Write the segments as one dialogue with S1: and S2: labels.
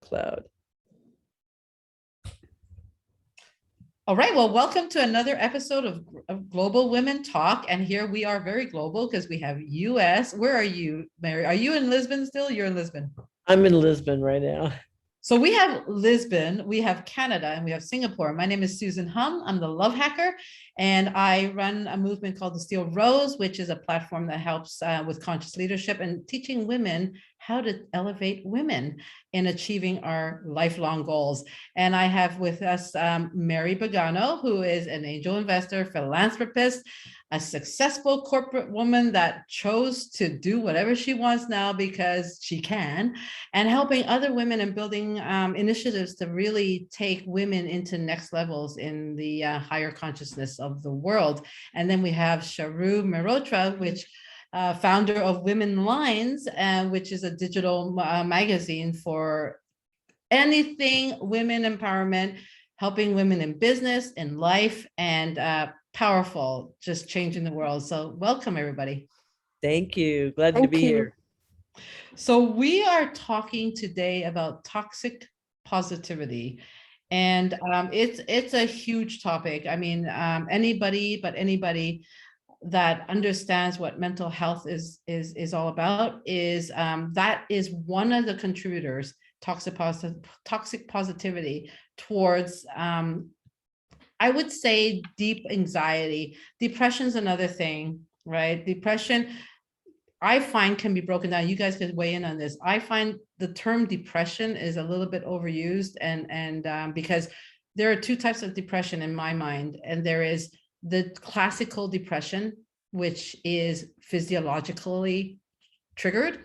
S1: cloud.
S2: All right, well, welcome to another episode of Global Women Talk. And here we are very global because we have US. Where are you, Mary? Are you in Lisbon still? You're in Lisbon.
S1: I'm in Lisbon right now.
S2: So we have Lisbon, we have Canada, and we have Singapore. My name is Susan Hum. I'm the Love Hacker, and I run a movement called the Steel Rose, which is a platform that helps with conscious leadership and teaching women how to elevate women in achieving our lifelong goals. And I have with us Mary Bagano, who is an angel investor, philanthropist, a successful corporate woman that chose to do whatever she wants now because she can, and helping other women and building initiatives to really take women into next levels in the higher consciousness of the world. And then we have Sharu Mehrotra, which founder of Women Lines, which is a digital magazine for anything women empowerment, helping women in business, in life, and powerful, just changing the world. So welcome, everybody.
S1: Thank you. Glad to be here.
S2: So we are talking today about toxic positivity. And it's a huge topic. I mean, anybody that understands what mental health is all about is that is one of the contributors, toxic positivity, towards I would say deep anxiety. Depression's another thing, right? Depression, I find, can be broken down. You guys could weigh in on this. I find the term depression is a little bit overused, and because there are two types of depression in my mind, and there is the classical depression, which is physiologically triggered,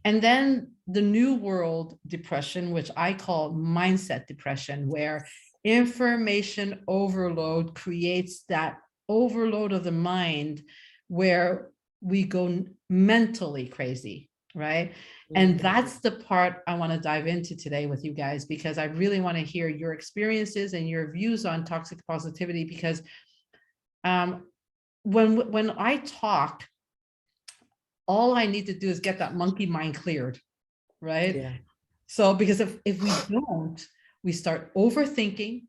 S2: and then the new world depression, which I call mindset depression, where information overload creates that overload of the mind where we go mentally crazy, right? And that's the part I want to dive into today with you guys, because I really want to hear your experiences and your views on toxic positivity, because when I talk, all I need to do is get that monkey mind cleared, right?
S1: Yeah.
S2: So because if we don't, we start overthinking,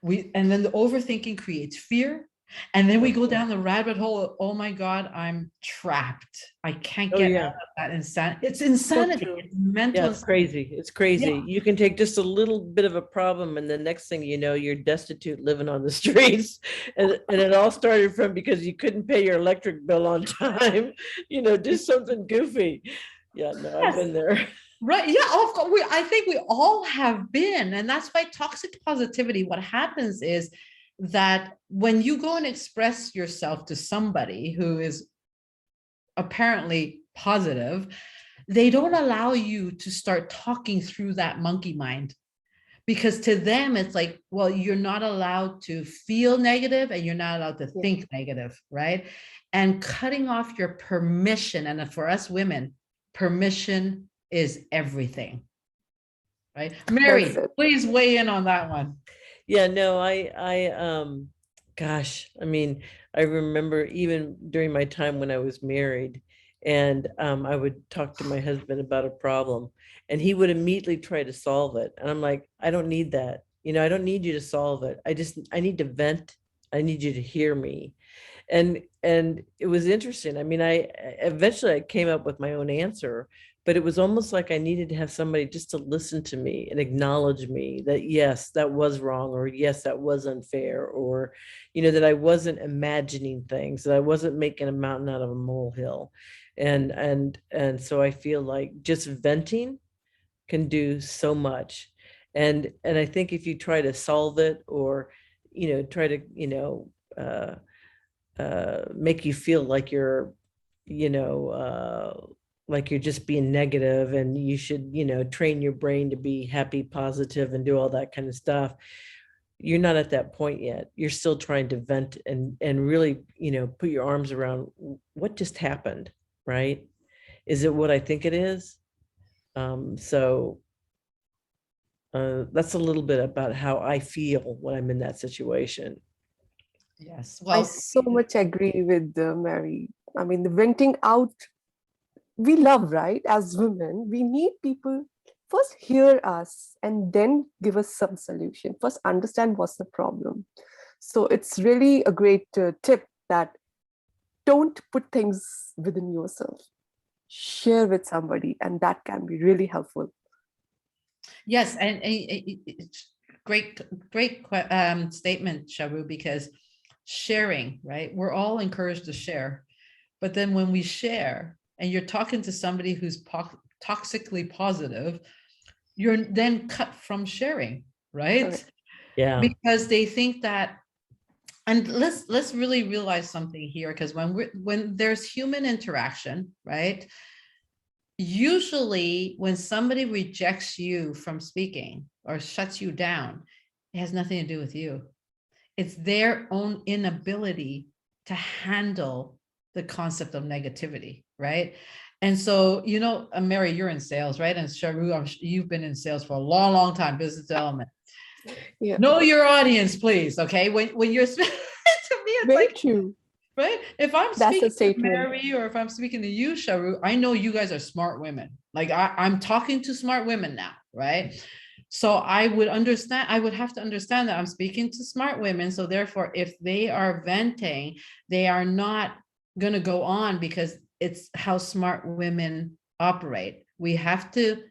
S2: and then the overthinking creates fear, and then we go down the rabbit hole of, oh my God, I'm trapped. I can't get out of that insanity. It's insanity. It's mental.
S1: Yeah, it's crazy. It's crazy. Yeah. You can take just a little bit of a problem, and the next thing you know, you're destitute, living on the streets. And it all started from because you couldn't pay your electric bill on time, do something goofy. Yeah, no, I've been there.
S2: Right. Yeah. Of course. I think we all have been. And that's why toxic positivity, what happens is that when you go and express yourself to somebody who is apparently positive, they don't allow you to start talking through that monkey mind. Because to them, it's like, well, you're not allowed to feel negative and you're not allowed to think negative, right? And cutting off your permission. And for us women, permission is everything, right? Mary, please weigh in on that one.
S1: Yeah, no, gosh, I mean, I remember even during my time when I was married, and I would talk to my husband about a problem, and he would immediately try to solve it. And I'm like, I don't need that. I don't need you to solve it. I need to vent. I need you to hear me. And it was interesting. I mean, I eventually came up with my own answer, but it was almost like I needed to have somebody just to listen to me and acknowledge me that, yes, that was wrong, or yes, that was unfair, or, that I wasn't imagining things, that I wasn't making a mountain out of a molehill. And so I feel like just venting can do so much. And I think if you try to solve it, or, try to, make you feel like you're, like you're just being negative, and you should, train your brain to be happy, positive, and do all that kind of stuff. You're not at that point yet. You're still trying to vent and really, put your arms around what just happened, right? Is it what I think it is? So that's a little bit about how I feel when I'm in that situation.
S2: Yes. Well,
S3: I so much agree with Mary. I mean, the venting out, we love, right? As women, we need people first hear us and then give us some solution. First understand what's the problem. So it's really a great tip that don't put things within yourself. Share with somebody, and that can be really helpful.
S2: Yes, and it's great, statement, Sharu, because sharing, right? We're all encouraged to share, but then when we share, and you're talking to somebody who's toxically positive, you're then cut from sharing, right?
S3: Correct.
S1: Yeah.
S2: Because they think that, and let's really realize something here, because when there's human interaction, right? Usually when somebody rejects you from speaking or shuts you down, it has nothing to do with you. It's their own inability to handle the concept of negativity, right? And so, Mary, you're in sales, right? And Sharu, you've been in sales for a long, long time, business development.
S3: Yeah.
S2: Know your audience, please. Okay. When you're to me, it's
S3: Very
S2: like,
S3: true.
S2: right? If I'm
S3: That's
S2: speaking
S3: a
S2: to
S3: statement.
S2: Mary, or if I'm speaking to you, Sharu, I know you guys are smart women. Like I'm talking to smart women now, right? So I would have to understand that I'm speaking to smart women. So therefore, if they are venting, they are not going to go on, because it's how smart women operate. We have to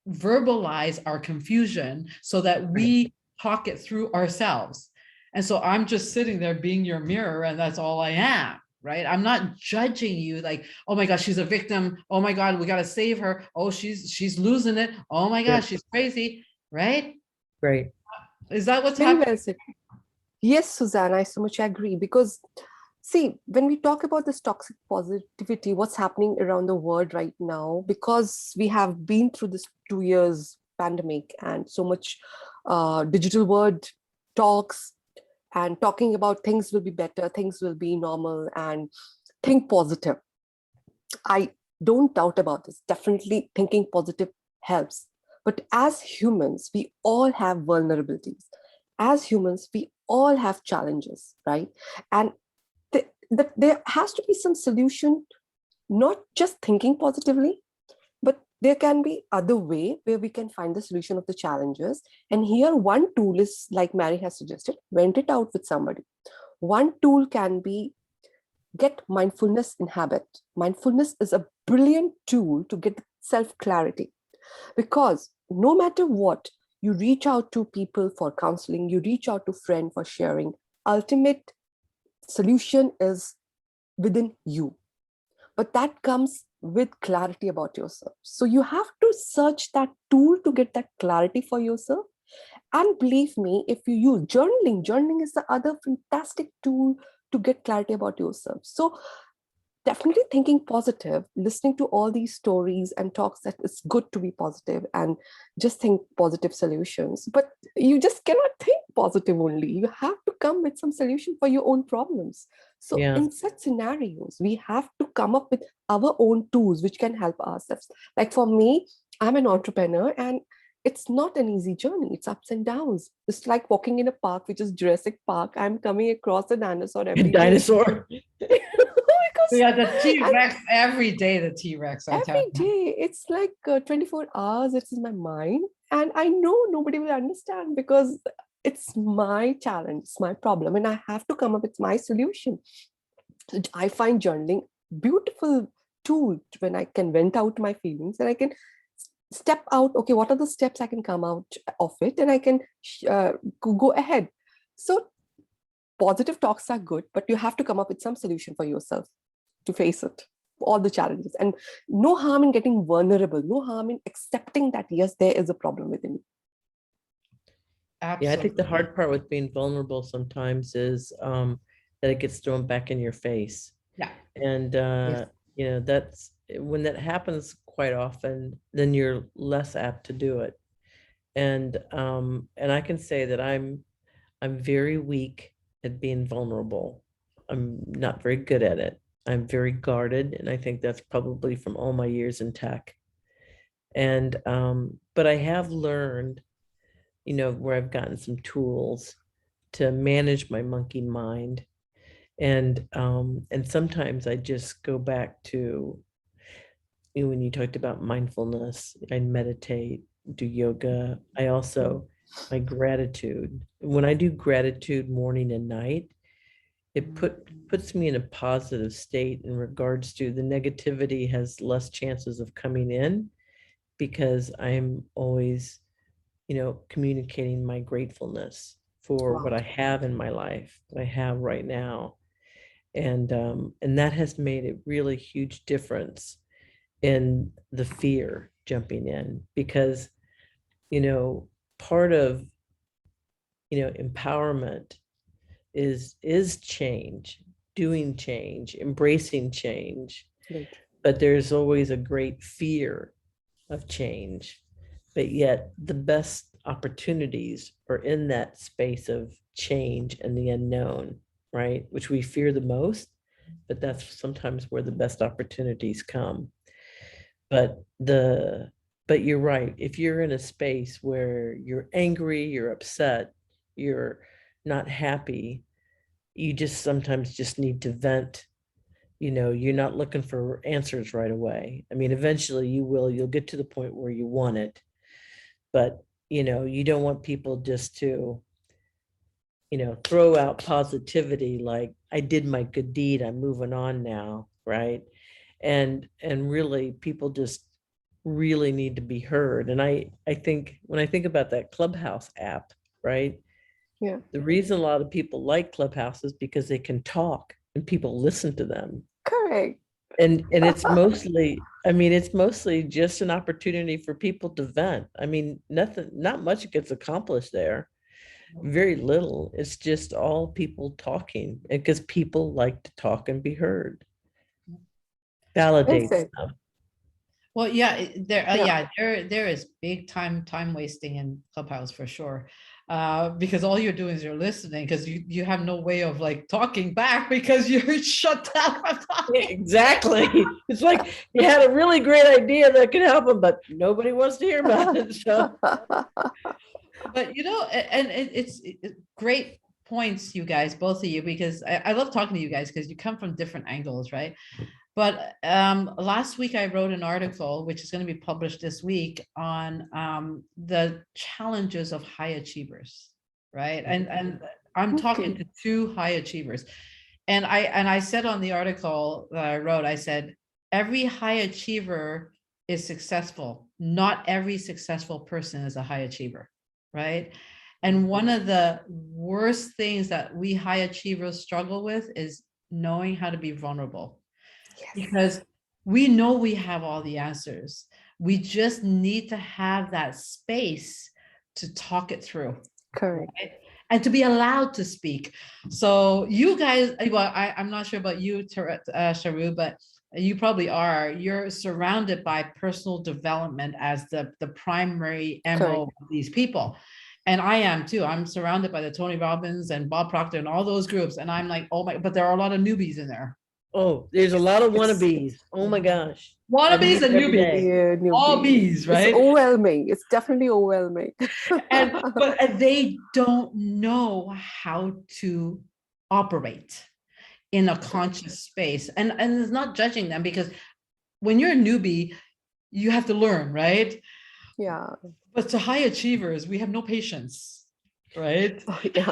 S2: verbalize our confusion so that we talk it through ourselves. And so I'm just sitting there being your mirror, and that's all I am, right? I'm not judging you like, oh my gosh, she's a victim. Oh my God, we got to save her. Oh, she's losing it. Oh my gosh, she's crazy, right?
S1: Right.
S2: Is that what's
S3: Very
S2: happening?
S3: well said. Yes, Suzanne, I so much agree, because see, when we talk about this toxic positivity, what's happening around the world right now, because we have been through this 2 years pandemic and so much digital world talks and talking about things will be better, things will be normal, and think positive. I don't doubt about this. Definitely thinking positive helps. But as humans, we all have vulnerabilities. As humans, we all have challenges, right? And there has to be some solution, not just thinking positively, but there can be other way where we can find the solution of the challenges. And here one tool is, like Mary has suggested, vent it out with somebody. One tool can be get mindfulness in habit. Mindfulness is a brilliant tool to get self clarity, because no matter what, you reach out to people for counseling, you reach out to friends for sharing, ultimate solution is within you, but that comes with clarity about yourself. So you have to search that tool to get that clarity for yourself. And believe me, if you use journaling is the other fantastic tool to get clarity about yourself. So definitely thinking positive, listening to all these stories and talks, that it's good to be positive and just think positive solutions. But you just cannot think positive only. You have to come with some solution for your own problems. So
S1: Yeah.
S3: in such scenarios, we have to come up with our own tools which can help ourselves. Like for me, I'm an entrepreneur, and it's not an easy journey. It's ups and downs. It's like walking in a park, which is Jurassic Park. I'm coming across a dinosaur every day.
S1: Dinosaur.
S3: Because
S2: Yeah, the
S3: and
S2: T-Rex every day, the T-Rex, I tell
S3: every
S2: you.
S3: day it's like 24 hours, it's in my mind, and I know nobody will understand, because it's my challenge, it's my problem, and I have to come up with my solution. So I find journaling beautiful tool when I can vent out my feelings, and I can step out, okay, what are the steps I can come out of it, and I can go ahead. So positive talks are good, but you have to come up with some solution for yourself to face it, all the challenges. And no harm in getting vulnerable, no harm in accepting that yes, there is a problem within you.
S1: Yeah, I think the
S2: Absolutely.
S1: hard part with being vulnerable sometimes is that it gets thrown back in your face.
S2: Yeah.
S1: And
S3: Yes.
S1: that's when that happens quite often, then you're less apt to do it. And I can say that I'm very weak at being vulnerable. I'm not very good at it. I'm very guarded, and I think that's probably from all my years in tech. And but I have learned, where I've gotten some tools to manage my monkey mind. And sometimes I just go back to when you talked about mindfulness, I meditate, do yoga. I also, my gratitude. When I do gratitude morning and night, it puts me in a positive state in regards to the negativity has less chances of coming in because I'm always, communicating my gratefulness for what
S3: Wow.
S1: I have in my life, what I have right now. And that has made a really huge difference in the fear jumping in because, you know, part of, empowerment is change, doing change, embracing change,
S3: Right.
S1: but there's always a great fear of change. But yet the best opportunities are in that space of change and the unknown, right? Which we fear the most, but that's sometimes where the best opportunities come. But the but you're right. If you're in a space where you're angry, you're upset, you're not happy, you just sometimes just need to vent. You're not looking for answers right away. I mean, eventually you'll get to the point where you want it, but you don't want people just to, throw out positivity like I did my good deed, I'm moving on now, right? And really people just really need to be heard. And I think when I think about that Clubhouse app, right?
S3: Yeah.
S1: The reason a lot of people like Clubhouse is because they can talk and people listen to them.
S3: Correct.
S1: And it's mostly, I mean, it's mostly just an opportunity for people to vent. I mean, not much gets accomplished there. Very little. It's just all people talking, because people like to talk and be heard.
S3: Well
S1: Validates
S3: said.
S1: them.
S2: Well, yeah,
S3: Yeah.
S2: there is big time wasting in Clubhouse for sure. Because all you're doing is you're listening because you have no way of like talking back because you're shut down from
S1: Yeah,
S2: talking.
S1: exactly. It's like you had a really great idea that could help them, but nobody wants to hear about it. So
S2: But and it's great points, you guys, both of you, because I love talking to you guys because you come from different angles, right? But last week I wrote an article, which is going to be published this week, on the challenges of high achievers, right? And I'm talking
S3: Okay.
S2: to two high achievers. And I said on the article that I wrote, I said, every high achiever is successful. Not every successful person is a high achiever, right? And one of the worst things that we high achievers struggle with is knowing how to be vulnerable,
S3: Yes.
S2: because we know we have all the answers. We just need to have that space to talk it through,
S3: Correct.
S2: right? And to be allowed to speak. So you guys, well, I'm not sure about you, Sharu, but you probably are. You're surrounded by personal development as the primary MO
S3: Correct.
S2: of these people. And I am too. I'm surrounded by the Tony Robbins and Bob Proctor and all those groups. And I'm like, oh my, but there are a lot of newbies in there.
S1: oh, there's a lot of
S3: It's
S1: wannabes. Oh my gosh. I
S2: Wannabes
S1: meet
S2: and
S1: them every
S2: newbies,
S1: day.
S3: yeah,
S2: all
S3: newbie.
S2: bees,
S3: It's
S2: right?
S3: overwhelming. It's definitely overwhelming.
S2: And they don't know how to operate in a conscious space. And it's not judging them, because when you're a newbie, you have to learn, right?
S3: Yeah.
S2: But to high achievers, we have no patience, right?
S3: Oh, yeah.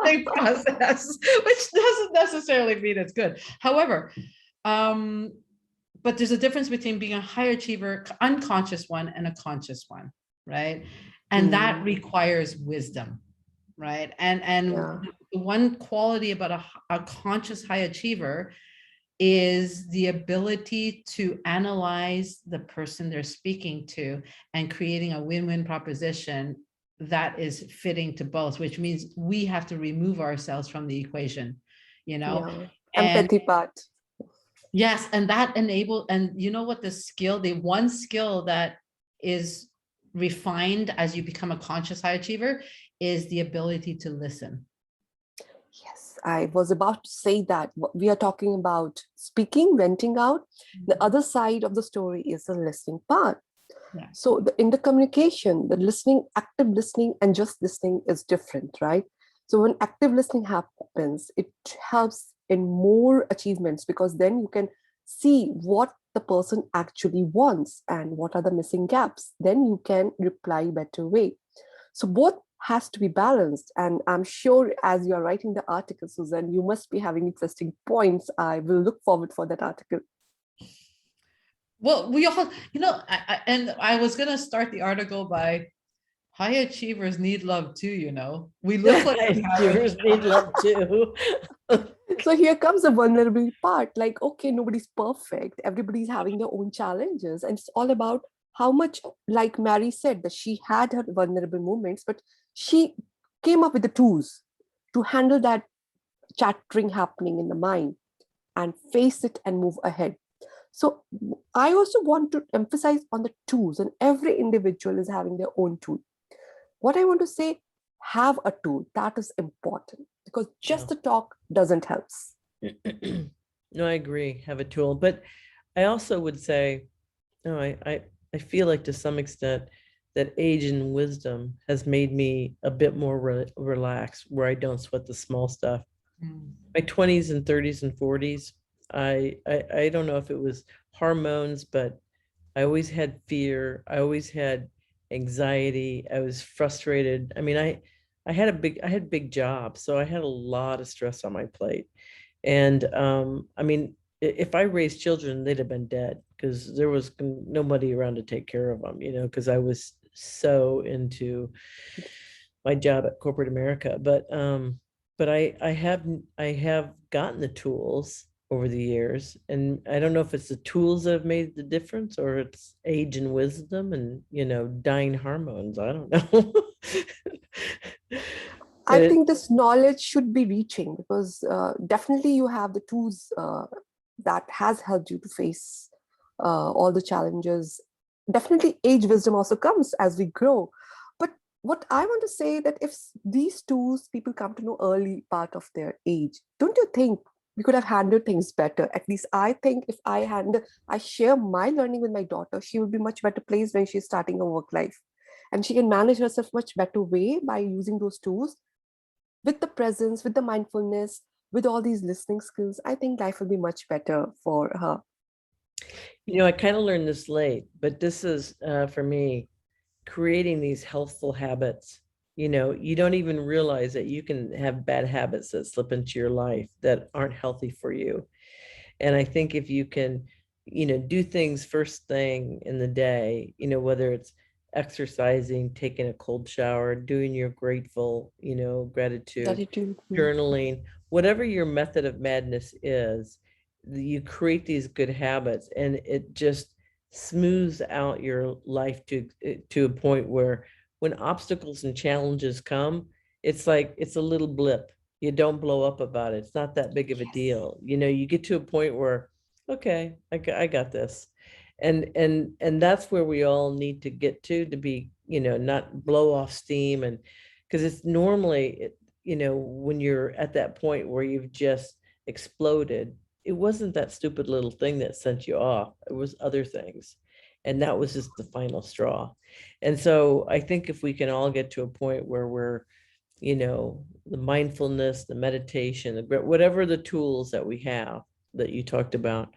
S2: Learning process, which doesn't necessarily mean it's good. However, but there's a difference between being a high achiever, unconscious one, and a conscious one, right? And that requires wisdom, right? And
S3: Yeah.
S2: the one quality about a conscious high achiever is the ability to analyze the person they're speaking to and creating a win-win proposition that is fitting to both, which means we have to remove ourselves from the equation,
S3: Yeah.
S2: and
S3: Empathy part.
S2: yes, and that enable, and you know what, the one skill that is refined as you become a conscious high achiever is the ability to listen.
S3: Yes, I was about to say that. We are talking about speaking, venting out. The other side of the story is the listening part.
S2: Yeah.
S3: So in the communication, the listening, active listening and just listening is different, right? So when active listening happens, it helps in more achievements, because then you can see what the person actually wants and what are the missing gaps. Then you can reply better way. So both has to be balanced. And I'm sure as you're writing the article, Susan, you must be having interesting points. I will look forward for that article.
S2: Well, we all, and I was gonna start the article by high achievers need love too, We look like we have
S1: Achievers need love too.
S3: So here comes the vulnerable part. Like, okay, nobody's perfect. Everybody's having their own challenges. And it's all about how much, like Mary said, that she had her vulnerable moments, but she came up with the tools to handle that chattering happening in the mind and face it and move ahead. So I also want to emphasize on the tools, and every individual is having their own tool. What I want to say, have a tool. That is important because just the talk doesn't help.
S1: No, I agree. Have a tool. But I also would say, no, I feel like to some extent that age and wisdom has made me a bit more relaxed, where I don't sweat the small stuff. My 20s and 30s and 40s, I don't know if it was hormones, but I always had fear. I always had anxiety. I was frustrated. I mean, I had big jobs, so I had a lot of stress on my plate. And I mean, if I raised children, they'd have been dead because there was nobody around to take care of them, because I was so into my job at corporate America. But I have gotten the tools over the years, and I don't know if it's the tools that have made the difference or it's age and wisdom and dying hormones. I don't know.
S3: I think this knowledge should be reaching because definitely you have the tools that has helped you to face all the challenges. Definitely age wisdom also comes as we grow. But what I want to say that if these tools people come to know early part of their age, don't you think we could have handled things better? At least I think if I share my learning with my daughter, she will be much better placed when she's starting her work life. And she can manage herself much better way by using those tools with the presence, with the mindfulness, with all these listening skills. I think life will be much better for her.
S1: I kind of learned this late, but this is for me, creating these healthful habits. You don't even realize that you can have bad habits that slip into your life that aren't healthy for you. And I think if you can, do things first thing in the day, whether it's exercising, taking a cold shower, doing your gratitude,
S3: Gratitude.
S1: journaling, whatever your method of madness is, you create these good habits and it just smooths out your life to a point where when obstacles and challenges come, it's like it's a little blip. You don't blow up about it. It's not that big of a deal. You get to a point where, okay, I got this. And that's where we all need to get to be, not blow off steam. And because it's normally, when you're at that point where you've just exploded, it wasn't that stupid little thing that sent you off. It was other things. And that was just the final straw. And so I think if we can all get to a point where we're, the mindfulness, the meditation, whatever the tools that we have that you talked about,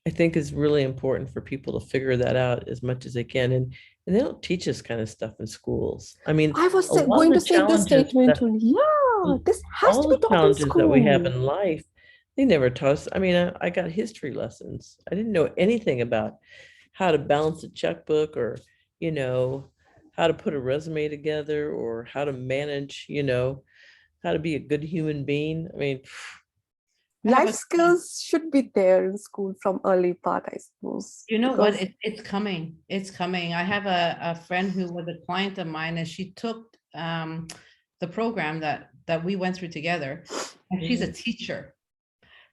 S1: I think is really important for people to figure that out as much as they can. And they don't teach this kind of stuff in schools. I mean,
S3: I was
S1: a lot
S3: going
S1: of
S3: to
S1: the
S3: say this
S1: challenges
S3: statement
S1: that
S3: only. Yeah, this has to
S1: all
S3: be
S1: the
S3: taught in
S1: challenges that we have
S3: school.
S1: in life, they never taught us. I mean, I got history lessons. I didn't know anything about how to balance a checkbook or, you know, how to put a resume together or how to manage, how to be a good human being. I mean,
S2: I have
S3: Life
S2: a
S3: skills should be there in school from early part, I suppose.
S2: You know what?
S3: Because
S2: It's coming. It's coming. I have a friend who was a client of mine, and she took the program that we went through together, and she's a teacher.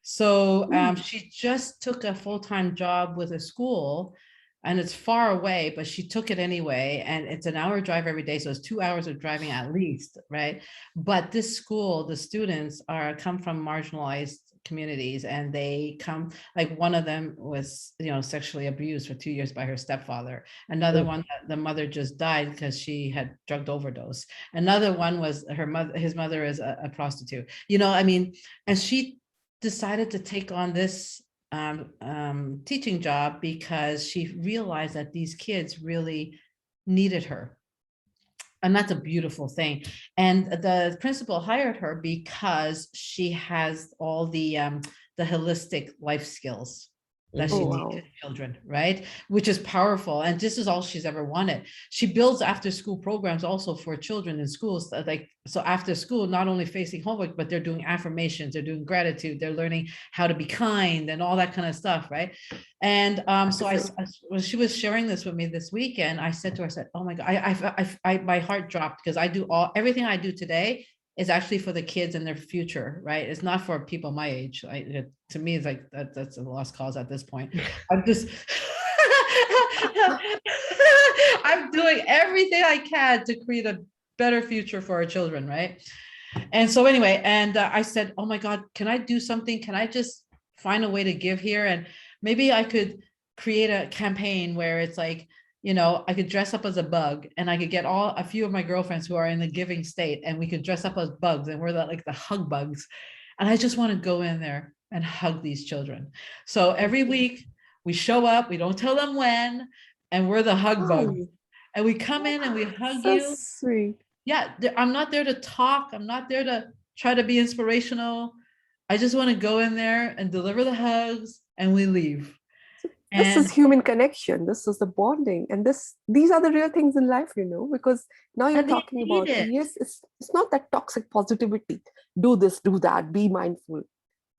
S2: So she just took a full-time job with a school, and it's far away, but she took it anyway. And it's an hour drive every day, so it's 2 hours of driving at least, right? But this school, the students come from marginalized communities, and they come, like, one of them was sexually abused for 2 years by her stepfather. Another one, the mother just died because she had drug overdose. Another one was his mother is a prostitute. I mean, and she decided to take on this teaching job because she realized that these kids really needed her. And that's a beautiful thing. And the principal hired her because she has all the holistic life skills that
S1: Mhm.
S2: she
S3: Oh,
S2: teaches
S3: wow.
S2: children, right? Which is powerful. And this is all she's ever wanted. She builds after school programs also for children in schools. Like, so after school, not only facing homework, but they're doing affirmations, they're doing gratitude, they're learning how to be kind and all that kind of stuff, right? And so when she was sharing this with me this weekend, I said to her, I said, "Oh my God, my heart dropped because I do everything I do today is actually for the kids and their future, right? It's not for people my age. To me, it's like that's a lost cause at this point. I'm just, I'm doing everything I can to create a better future for our children, right? And so anyway, and I said, "Oh my God, can I do something? Can I just find a way to give here? And maybe I could create a campaign where it's like, I could dress up as a bug and I could get a few of my girlfriends who are in the giving state and we could dress up as bugs and we're like the hug bugs. And I just want to go in there and hug these children. So every week we show up, we don't tell them when, and we're the hug bugs.
S3: Wow.
S2: And we come in and we hug
S3: So
S2: you.
S3: sweet.
S2: Yeah, I'm not there to talk. I'm not there to try to be inspirational. I just want to go in there and deliver the hugs and we leave.
S3: This is
S2: And
S3: human connection. This is the bonding. And these are the real things in life, because now you're
S2: they
S3: talking
S2: need
S3: about,
S2: it.
S3: yes, it's not that toxic positivity. Do this, do that, be mindful.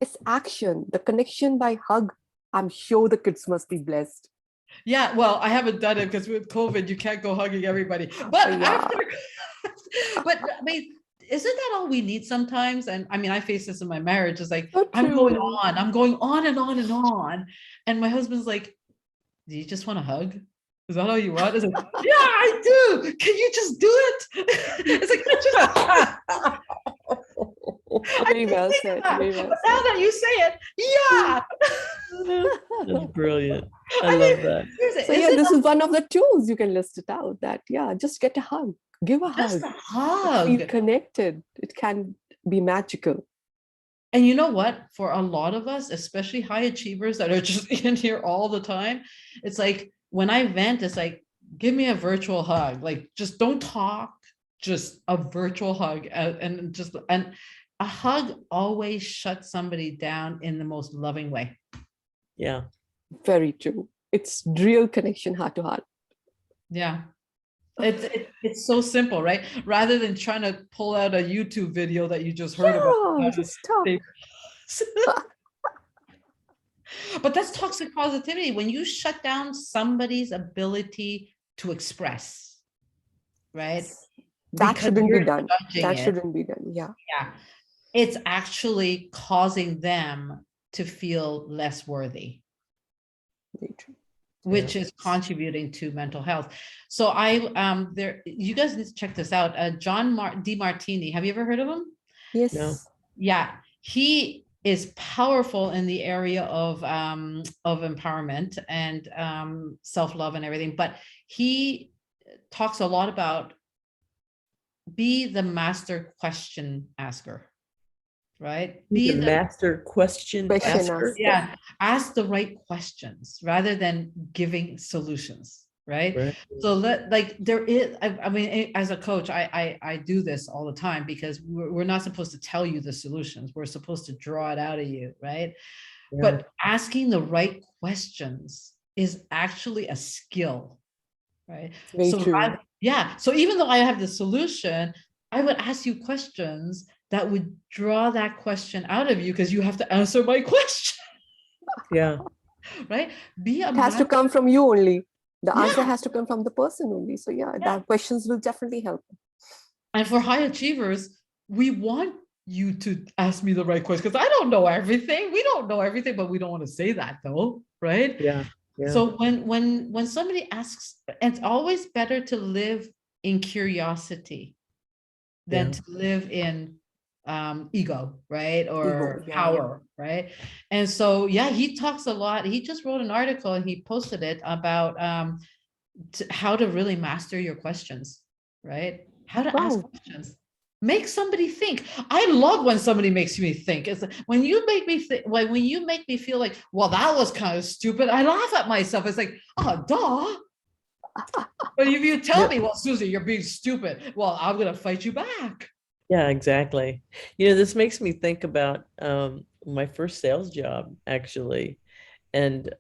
S3: It's action, the connection by hug. I'm sure the kids must be blessed.
S2: Yeah, well, I haven't done it because with COVID, you can't go hugging everybody. But
S3: Yeah.
S2: but I mean, isn't that all we need sometimes? And I mean, I face this in my marriage. It's like
S3: So
S2: I'm going
S3: true.
S2: on and on and on. And my husband's like, "Do you just want a hug? Is that all you want?" It's like, "Yeah, I do. Can you just do it?" It's like, just
S3: Very well said.
S2: that.
S3: Very well
S2: But now
S3: said.
S2: that you say it, yeah.
S1: That's brilliant. I
S2: I
S1: love
S2: mean,
S1: that.
S2: seriously,
S3: So
S2: is
S3: yeah,
S2: it
S3: this is one of the tools you can list it out that, yeah, just get a hug, give a
S2: just
S3: hug,
S2: a
S3: feel
S2: hug?
S3: connected. It can be magical.
S2: And you know what? For a lot of us, especially high achievers that are just in here all the time, it's like when I vent, it's like, give me a virtual hug. Like, just don't talk, just a virtual hug. And a hug always shuts somebody down in the most loving way.
S1: Yeah.
S3: Very true. It's real connection, heart to heart.
S2: Yeah. It's so simple, right? Rather than trying to pull out a YouTube video that you just heard about.
S3: Yeah, just talk.
S2: But that's toxic positivity when you shut down somebody's ability to express, right?
S3: That
S2: Because
S3: shouldn't be
S2: you're
S3: done.
S2: judging
S3: That
S2: it.
S3: shouldn't be done. Yeah.
S2: Yeah. It's actually causing them to feel less worthy,
S3: Very true.
S2: which is contributing to mental health. So you guys need to check this out. John DeMartini, have you ever heard of him?
S3: Yes.
S1: No.
S2: Yeah, he is powerful in the area of empowerment and self-love and everything, but he talks a lot about be the master question asker, right?
S1: Be the master question asker.
S2: Yeah, ask the right questions rather than giving solutions, right?
S1: Right.
S2: So like there is, I mean, as a coach, I do this all the time because we're not supposed to tell you the solutions. We're supposed to draw it out of you, right?
S1: Yeah.
S2: But asking the right questions is actually a skill, right?
S3: Very
S2: So
S3: true.
S2: yeah, so even though I have the solution, I would ask you questions that would draw that question out of you because you have to answer my question.
S1: Yeah.
S2: Right?
S3: It has to come from you only. The answer
S2: Yeah.
S3: has to come from the person only. So yeah, that questions will definitely help.
S2: And for high achievers, we want you to ask me the right question because I don't know everything. We don't know everything, but we don't want to say that though, right?
S1: Yeah. Yeah.
S2: So when somebody asks, it's always better to live in curiosity than to live in ego, right? Or power, right? And so, yeah, he talks a lot. He just wrote an article and he posted it about how to really master your questions, right? How to ask questions. Make somebody think. I love when somebody makes me think. It's like, when you make me think, when you make me feel like, well, that was kind of stupid, I laugh at myself. It's like, oh, duh. But if you tell me, well, Susie, you're being stupid, well, I'm gonna fight you back.
S1: Yeah, exactly. You know, this makes me think about my first sales job, actually, and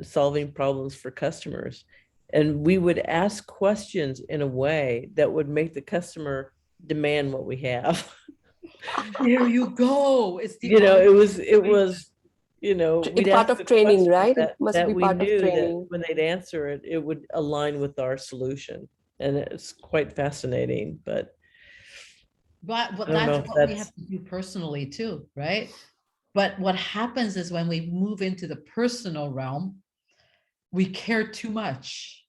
S1: solving problems for customers. And we would ask questions in a way that would make the customer demand what we have.
S2: There you go. It's the
S1: You know,
S2: art
S1: it
S2: of
S1: was,
S2: persuasion.
S1: we'd
S3: It's part
S1: ask
S3: of
S1: the
S3: training,
S1: question
S3: right? It
S1: that
S3: must be
S1: we
S3: part of
S1: knew that
S3: training.
S1: when they'd answer it, it would align with our solution. And it's quite fascinating, but
S2: But
S1: I don't know
S2: that's
S1: if
S2: what we have
S1: that's,
S2: to do personally too, right? But what happens is when we move into the personal realm, we care too much,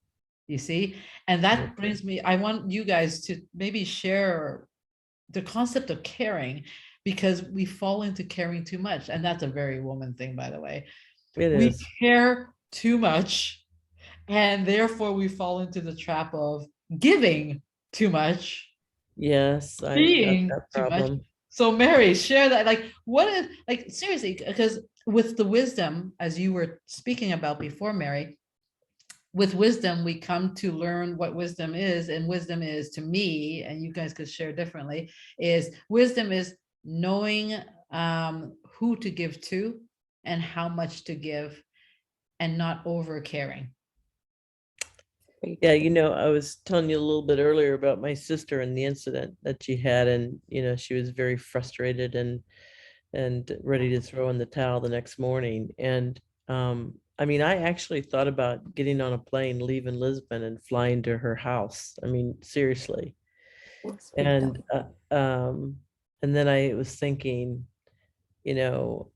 S2: you see? And that brings me, I want you guys to maybe share the concept of caring, because we fall into caring too much. And that's a very woman thing, by the way.
S1: it
S2: We
S1: is.
S2: care too much, and therefore we fall into the trap of giving too much,
S1: Yes, I've got
S2: being
S1: that
S2: too much.
S1: problem.
S2: So Mary, share that. Like, what is, like, seriously, because with the wisdom, as you were speaking about before, Mary, with wisdom, we come to learn what wisdom is. And wisdom is, to me, and you guys could share differently, is wisdom is knowing who to give to and how much to give, and not over caring.
S3: Right.
S1: Yeah, you know, I was telling you a little bit earlier about my sister and the incident that she had, and you know, she was very frustrated and ready to throw in the towel the next morning. And I mean, I actually thought about getting on a plane, leaving Lisbon, and flying to her house. I mean, seriously.
S3: Speak
S1: And
S3: down.
S1: and then I was thinking, you know,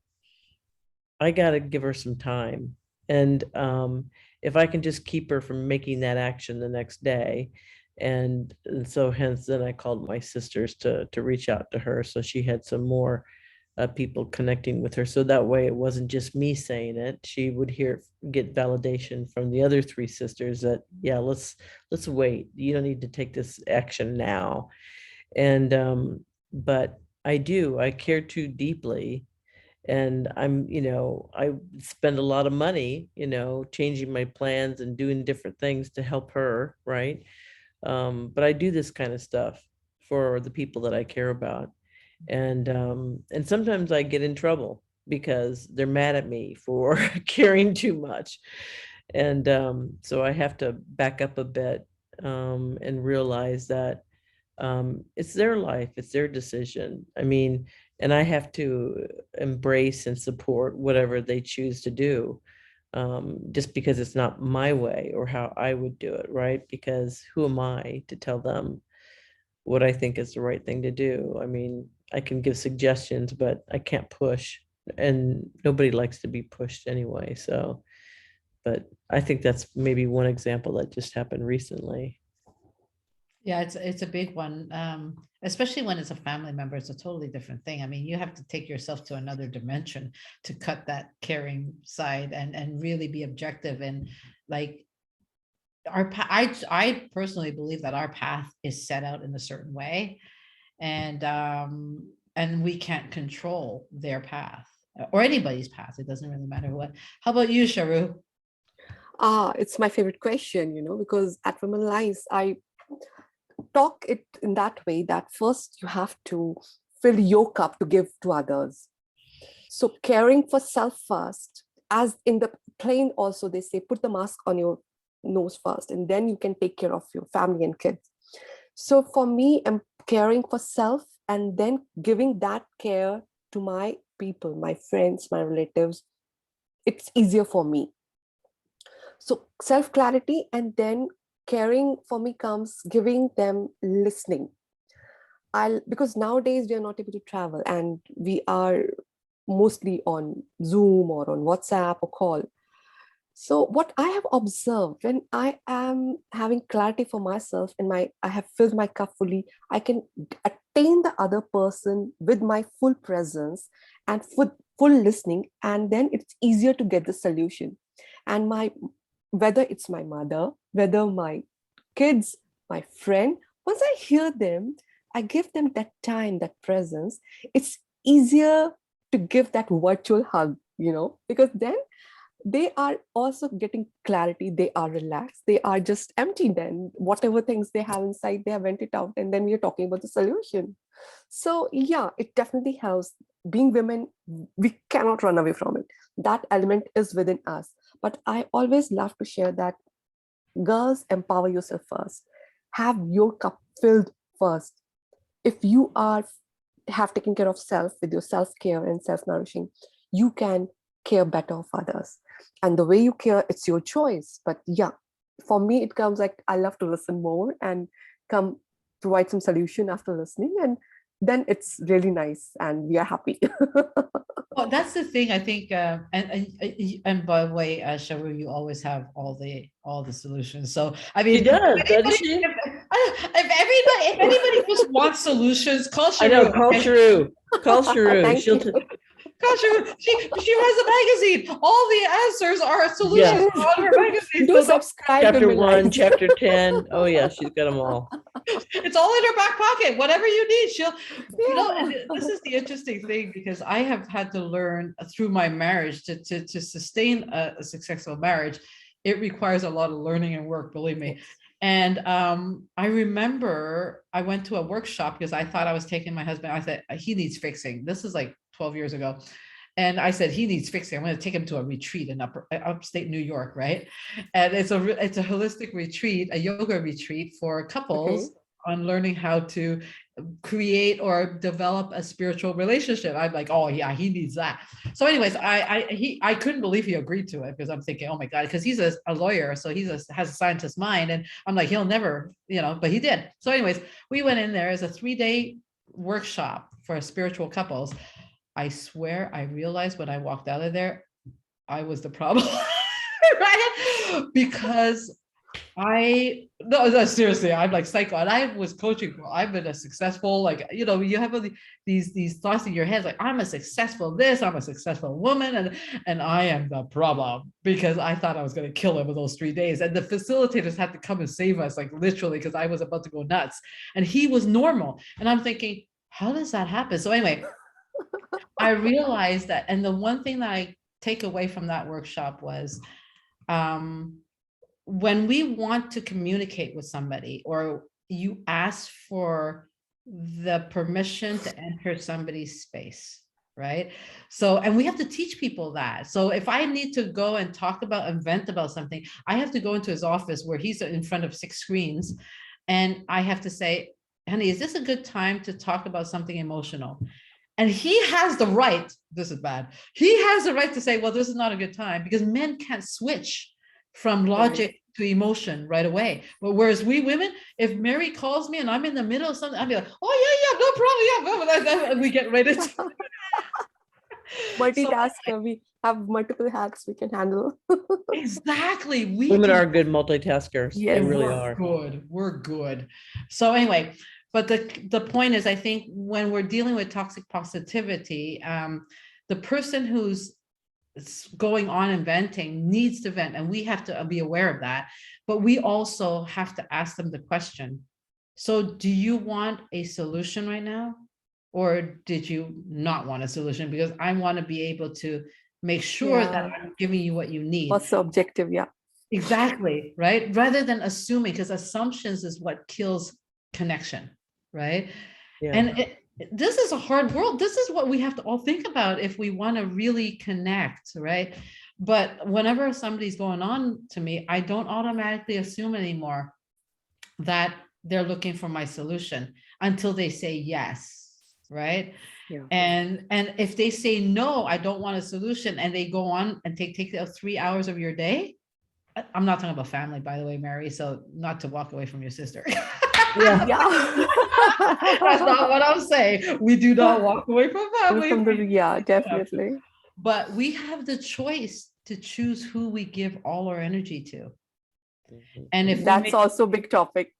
S1: I got to give her some time. And if I can just keep her from making that action the next day. And so hence then I called my sisters to reach out to her. So she had some more people connecting with her. So that way it wasn't just me saying it. She would get validation from the other three sisters that, yeah, let's wait. You don't need to take this action now. And but I care too deeply, and I spend a lot of money, changing my plans and doing different things to help her, right? But I do this kind of stuff for the people that I care about. And sometimes I get in trouble because they're mad at me for caring too much. And so I have to back up a bit, and realize that it's their life, it's their decision. I mean, and I have to embrace and support whatever they choose to do, just because it's not my way or how I would do it, right? Because who am I to tell them what I think is the right thing to do? I mean, I can give suggestions, but I can't push, and nobody likes to be pushed anyway. So, but I think that's maybe one example that just happened recently.
S2: Yeah, it's a big one, especially when it's a family member. It's a totally different thing. I mean, you have to take yourself to another dimension to cut that caring side and really be objective. And like I personally believe that our path is set out in a certain way, and we can't control their path or anybody's path. It doesn't really matter what. How about you, Sharu?
S3: It's my favorite question, because at Women Lies, I talk it in that way that first you have to fill your cup to give to others. So caring for self first, as in the plane also they say, put the mask on your nose first, and then you can take care of your family and kids. So for me, I'm caring for self and then giving that care to my people, my friends, my relatives. It's easier for me. So self clarity, and then caring for me comes giving them listening. Because nowadays we are not able to travel and we are mostly on Zoom or on WhatsApp or call. So what I have observed, when I am having clarity for myself and I have filled my cup fully, I can attain the other person with my full presence and full listening, and then it's easier to get the solution. And whether it's my mother, whether my kids, my friend, once I hear them, I give them that time, that presence, it's easier to give that virtual hug, because then they are also getting clarity. They are relaxed. They are just empty then. Whatever things they have inside, they have vent it out. And then we are talking about the solution. So yeah, it definitely helps. Being women, we cannot run away from it. That element is within us. But I always love to share that girls, empower yourself first. Have your cup filled first. If you are have taken care of self with your self-care and self-nourishing, you can care better of others. And the way you care, it's your choice. But yeah, for me, it comes like I love to listen more and come provide some solution after listening. And then it's really nice and we are happy.
S2: Well, that's the thing. I think, and by the way, Sharu, you always have all the solutions. So I
S1: She
S2: mean,
S1: does, doesn't
S2: if
S1: she?
S2: if anybody just wants solutions, call
S1: I know,
S2: Sharu.
S1: call
S2: Okay?
S1: Sharu. Call Sharu.
S3: Thank
S1: She'll
S3: you.
S2: Call Sharu. She has a magazine. All the answers are solutions
S1: Yeah.
S2: on her magazine.
S3: Do
S2: So
S3: subscribe to
S1: Chapter 1,
S3: Limelight.
S1: chapter 10. Oh yeah, she's got them all.
S2: it's all in her back pocket. Whatever you need, and
S3: Yeah.
S2: this is the interesting thing, because I have had to learn through my marriage to sustain a successful marriage. It requires a lot of learning and work, believe me. And I remember I went to a workshop because I thought I was taking my husband. I said, he needs fixing. This is like 12 years ago. And I said, he needs fixing. I'm going to take him to a retreat in upstate New York, right? And it's a holistic retreat, a yoga retreat for couples on learning how to create or develop a spiritual relationship. I'm like, oh yeah, he needs that. So anyways, I couldn't believe he agreed to it, because I'm thinking, oh my God, because he's a lawyer, so has a scientist mind, and I'm like, he'll never, but he did. So anyways, we went in there as a 3-day workshop for spiritual couples. I swear I realized when I walked out of there, I was the problem, right? Because no, seriously, I'm like psycho, and I was coaching. I've been a successful, like, you have these thoughts in your head, like, I'm a successful this, I'm a successful woman, and I am the problem, because I thought I was going to kill him with those 3 days, and the facilitators had to come and save us, like literally, because I was about to go nuts, and he was normal, and I'm thinking, how does that happen? So anyway, I realized that, and the one thing that I take away from that workshop was, when we want to communicate with somebody, or you ask for the permission to enter somebody's space, right? So, and we have to teach people that. So if I need to go and talk about and vent about something, I have to go into his office where he's in front of 6 screens, and I have to say, honey, is this a good time to talk about something emotional? And he has the right, this is bad, he has the right to say, well, this is not a good time, because men can't switch from logic to emotion right away. But whereas we women, if Mary calls me and I'm in the middle of something, I'll be like, oh yeah, no problem, yeah, and we get right into
S3: Multitasker, we have multiple hats we can handle.
S2: exactly.
S1: Women are good multitaskers. They
S3: Yes.
S1: really
S2: we're
S1: are.
S2: good. We're good. So anyway, but the point is, I think when we're dealing with toxic positivity, the person who's going on and venting needs to vent, and we have to be aware of that. But we also have to ask them the question, so do you want a solution right now, or did you not want a solution? Because I want to be able to make sure that I'm giving you what you need.
S3: What's the objective? Yeah.
S2: Exactly, right? Rather than assuming, because assumptions is what kills connection, right?
S1: Yeah.
S2: And this is a hard world. This is what we have to all think about if we want to really connect, right? But whenever somebody's going on to me, I don't automatically assume anymore that they're looking for my solution until they say yes, right?
S3: Yeah.
S2: And if they say no, I don't want a solution, and they go on and take 3 hours of your day. I'm not talking about family, by the way, Mary, so not to walk away from your sister.
S1: Yeah.
S2: That's not what I'm saying. We do not walk away from family.
S3: Yeah, definitely.
S2: But we have the choice to choose who we give all our energy to. And if
S3: that's also a big topic.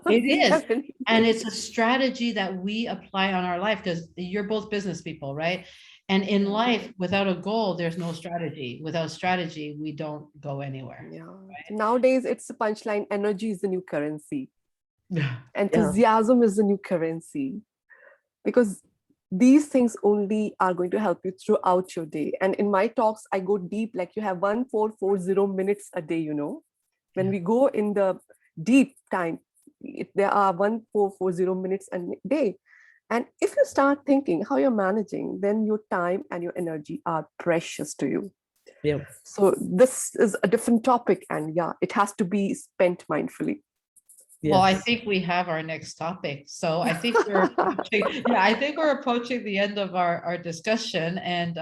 S2: It is. And it's a strategy that we apply on our life, because you're both business people, right? And in life, without a goal, there's no strategy. Without strategy, we don't go anywhere.
S3: Yeah.
S2: Right?
S3: Nowadays, it's a punchline. Energy is the new currency.
S2: Yeah.
S3: Enthusiasm is the new currency, because these things only are going to help you throughout your day. And in my talks, I go deep, like you have 1440 minutes a day, When
S2: Yeah.
S3: we go in the deep time, there are 1440 minutes a day. And if you start thinking how you're managing, then your time and your energy are precious to you.
S1: Yeah.
S3: So this is a different topic, and yeah, it has to be spent mindfully.
S2: Well, I
S1: Yes.
S2: think we have our next topic. So I think we're approaching, yeah, I think we're approaching the end of our discussion. And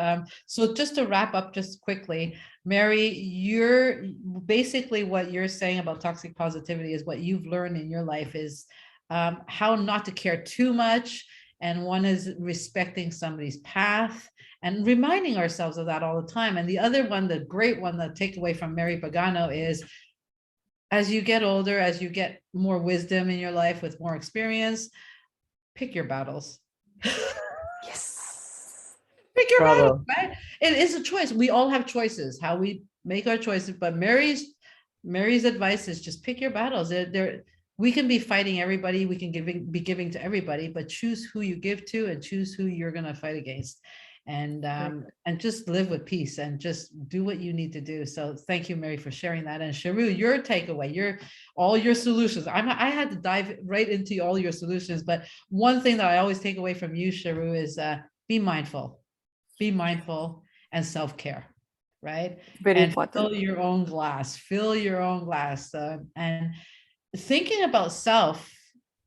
S2: so just to wrap up just quickly, Mary, you're basically what you're saying about toxic positivity is what you've learned in your life is how not to care too much. And one is respecting somebody's path and reminding ourselves of that all the time. And the other one, the great one, the takeaway from Mary Pagano is as you get older, as you get more wisdom in your life with more experience, pick your battles.
S3: Yes.
S2: Pick your battles,
S1: Bravo.
S2: right? It is a choice. We all have choices, how we make our choices. But Mary's advice is just pick your battles. We can be fighting everybody, we can be giving to everybody, but choose who you give to and choose who you're going to fight against. And just live with peace and just do what you need to do. So thank you, Mary, for sharing that. And Sharu, your takeaway, all your solutions. I had to dive right into all your solutions, but one thing that I always take away from you, Sharu, is be mindful and self-care, right?
S3: Very
S2: And
S3: important.
S2: fill your own glass. And thinking about self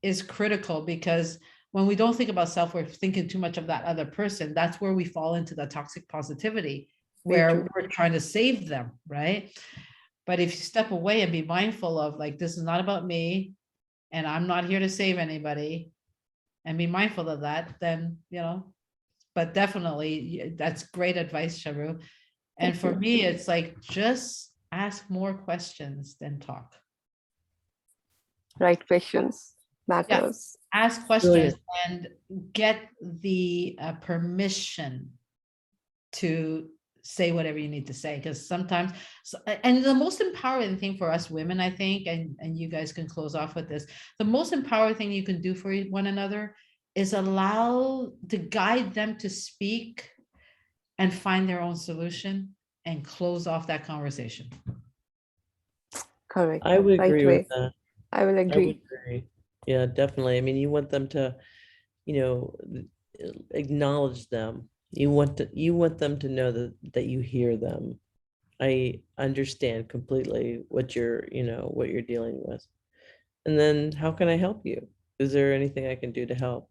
S2: is critical because when we don't think about self, we're thinking too much of that other person. That's where we fall into the toxic positivity,
S3: Very
S2: where
S3: true.
S2: we're trying to save them, right? But if you step away and be mindful of like, this is not about me, and I'm not here to save anybody, and be mindful of that, then, but definitely that's great advice, Sharu. And
S3: Thank
S2: for
S3: you.
S2: me, it's like, just ask more questions than talk.
S3: Right questions matters.
S2: Ask questions
S1: Brilliant.
S2: and get the permission to say whatever you need to say, because sometimes and the most empowering thing for us women, I think, and you guys can close off with this, the most empowering thing you can do for one another is allow to guide them to speak and find their own solution and close off that conversation.
S3: Correct.
S1: I would
S3: Right
S1: agree with
S3: way.
S1: that.
S3: I will
S1: I would
S3: agree.
S1: agree. Yeah, definitely. I mean, you want them to, you know, acknowledge them. You want them to know that you hear them. I understand completely what you're dealing with. And then how can I help you? Is there anything I can do to help?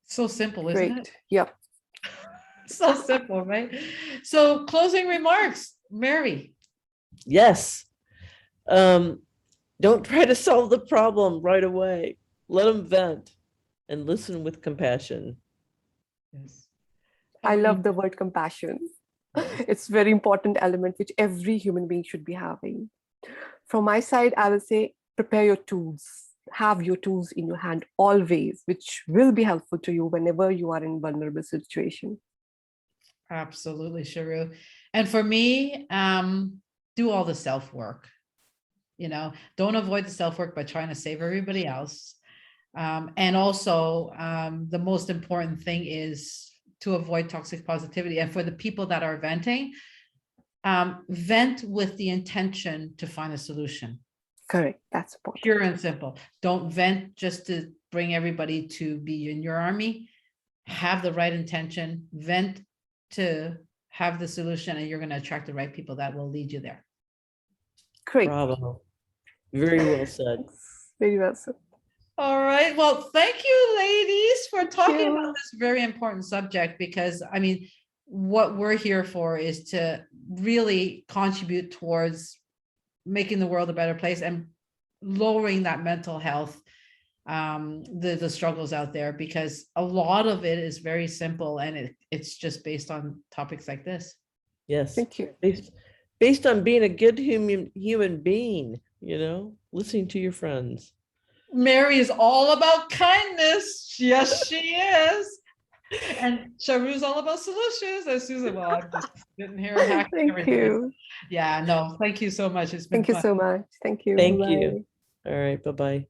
S2: So simple, isn't it?
S3: Great. Yep.
S2: So simple, right? So closing remarks, Mary.
S1: Yes. Um, don't try to solve the problem right away. Let them vent and listen with compassion.
S2: Yes.
S3: I love the word compassion. It's very important element which every human being should be having. From my side, I will say prepare your tools. Have your tools in your hand always, which will be helpful to you whenever you are in vulnerable situation.
S2: Absolutely, Sharu. And for me, do all the self-work. Don't avoid the self-work by trying to save everybody else. And also, the most important thing is to avoid toxic positivity. And for the people that are venting, vent with the intention to find a solution.
S3: Correct. That's important.
S2: Pure and simple. Don't vent just to bring everybody to be in your army. Have the right intention, vent to have the solution, and you're going to attract the right people that will lead you there.
S3: Great.
S1: Bravo. Very well said.
S3: Very well said.
S2: All right. Well, thank you, ladies, for talking
S3: you.
S2: about this very important subject, because I mean, what we're here for is to really contribute towards making the world a better place and lowering that mental health, the struggles out there, because a lot of it is very simple and it's just based on topics like this.
S1: Yes.
S3: Thank you.
S1: Based on being a good human being, listening to your friends.
S2: Mary is all about kindness. Yes, she is. And Sharu's all about solutions. And Susan, well, I'm just sitting here hacking
S3: Thank
S2: everything.
S3: you.
S2: Yeah, no, thank you so much. It's been
S3: Thank you
S2: fun.
S3: so much. Thank you.
S1: Thank
S3: Bye.
S1: you. All right. Bye-bye.